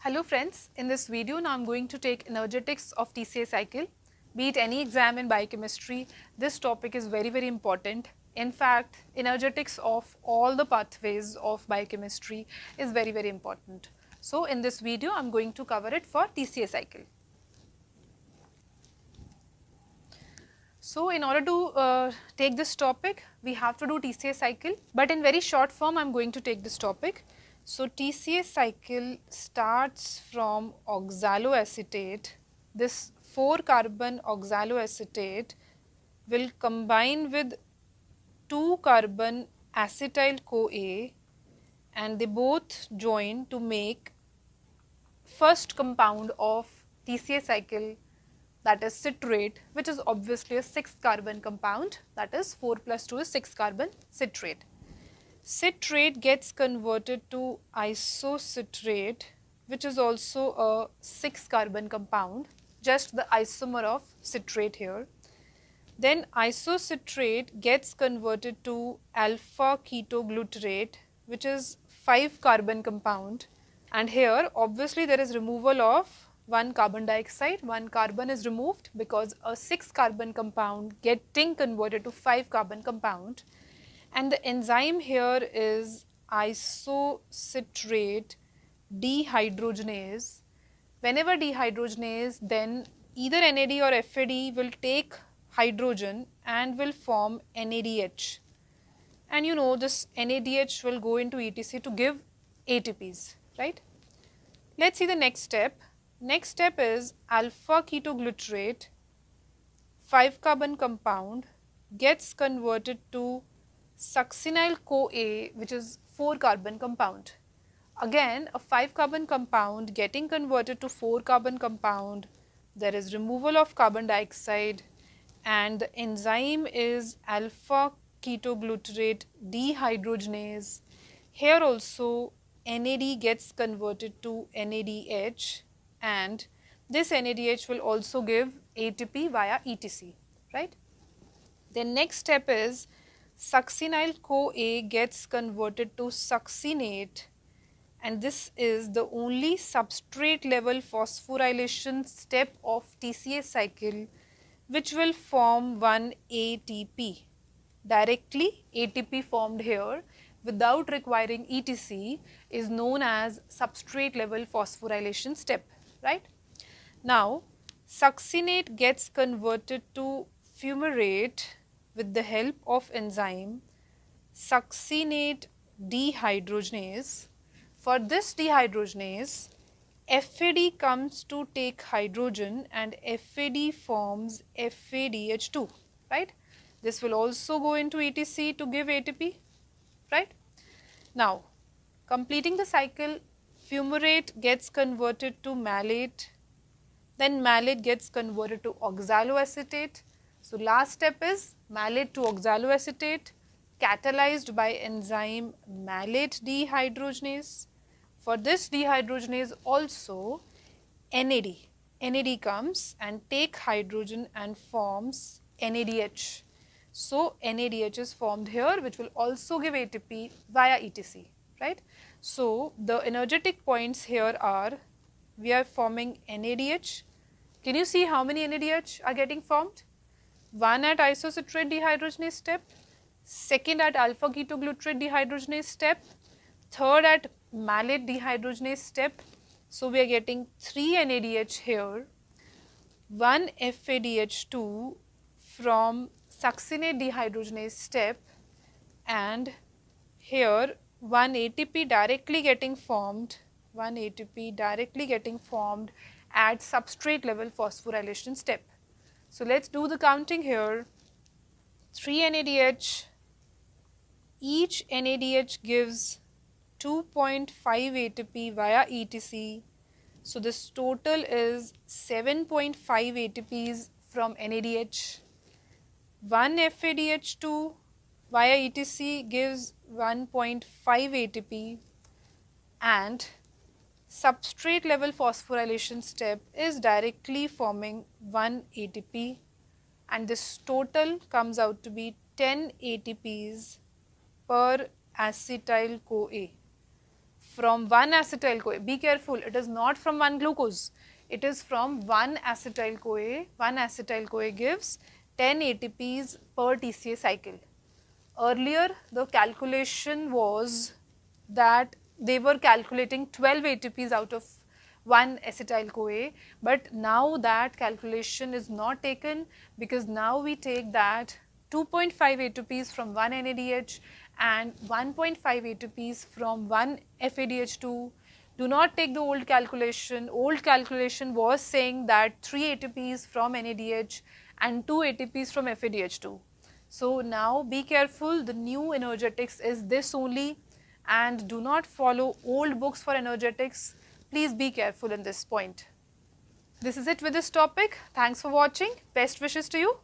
Hello friends, in this video now I am going to take energetics of Tca cycle. Be it any exam in biochemistry, this topic is very important. In fact, energetics of all the pathways of biochemistry is very important. So in this video I am going to cover it for Tca cycle. So in order to take this topic, we have to do Tca cycle, but in very short form I am going to take this topic. So Tca cycle starts from oxaloacetate. This 4-carbon oxaloacetate will combine with 2-carbon acetyl-CoA and they both join to make first compound of Tca cycle, that is citrate, which is obviously a 6-carbon compound, that is 4 plus 2 is 6-carbon citrate. Citrate gets converted to isocitrate, which is also a 6-carbon compound, just the isomer of citrate here. Then isocitrate gets converted to alpha ketoglutarate, which is 5-carbon compound, and here obviously there is removal of 1 carbon dioxide, 1 carbon is removed because a 6-carbon compound getting converted to 5-carbon compound. And the enzyme here is isocitrate dehydrogenase. Whenever dehydrogenase, then either NAD or FAD will take hydrogen and will form NADH. And you know this NADH will go into ETC to give ATPs, right? Let's see the next step. Next step is alpha ketoglutarate, 5-carbon compound, gets converted to succinyl-CoA, which is 4-carbon compound. Again, a 5-carbon compound getting converted to 4-carbon compound, there is removal of carbon dioxide and the enzyme is alpha ketoglutarate dehydrogenase. Here also NAD gets converted to NADH and this NADH will also give ATP via ETC, right? Then next step is succinyl-CoA gets converted to succinate, and this is the only substrate level phosphorylation step of Tca cycle which will form one ATP. Directly ATP formed here without requiring ETC is known as substrate level phosphorylation step, right? Now succinate gets converted to fumarate with the help of enzyme succinate dehydrogenase. For this dehydrogenase, FAD comes to take hydrogen and FAD forms FADH2, right? This will also go into ETC to give ATP, right? Now, completing the cycle, fumarate gets converted to malate, then malate gets converted to oxaloacetate. So last step is malate to oxaloacetate catalyzed by enzyme malate dehydrogenase. For this dehydrogenase also NAD comes and take hydrogen and forms NADH. So NADH is formed here which will also give ATP via ETC, right? So the energetic points here are, we are forming NADH. Can you see how many NADH are getting formed? One at isocitrate dehydrogenase step, second at alpha ketoglutarate dehydrogenase step, third at malate dehydrogenase step. So we are getting 3 NADH here, 1 FADH2 from succinate dehydrogenase step, and here 1 ATP directly getting formed, at substrate level phosphorylation step. So let's do the counting here. 3 NADH, each NADH gives 2.5 ATP via ETC. So this total is 7.5 ATPs from NADH. 1 FADH2 via ETC gives 1.5 ATP and substrate level phosphorylation step is directly forming 1 ATP and this total comes out to be 10 ATPs per acetyl-CoA. from 1 acetyl-CoA. Be careful, it is not from 1 glucose. It is from 1 acetyl-CoA. 1 acetyl-CoA gives 10 ATPs per Tca cycle. Earlier, the calculation was that they were calculating 12 ATPs out of 1 acetyl-CoA, but now that calculation is not taken, because now we take that 2.5 ATPs from 1 NADH and 1.5 ATPs from 1 FADH2. Do not take the old calculation. Old calculation was saying that 3 ATPs from NADH and 2 ATPs from FADH2. So now be careful, the new energetics is this only, and do not follow old books for energetics. Please be careful in this point. This is it with this topic. Thanks for watching. Best wishes to you.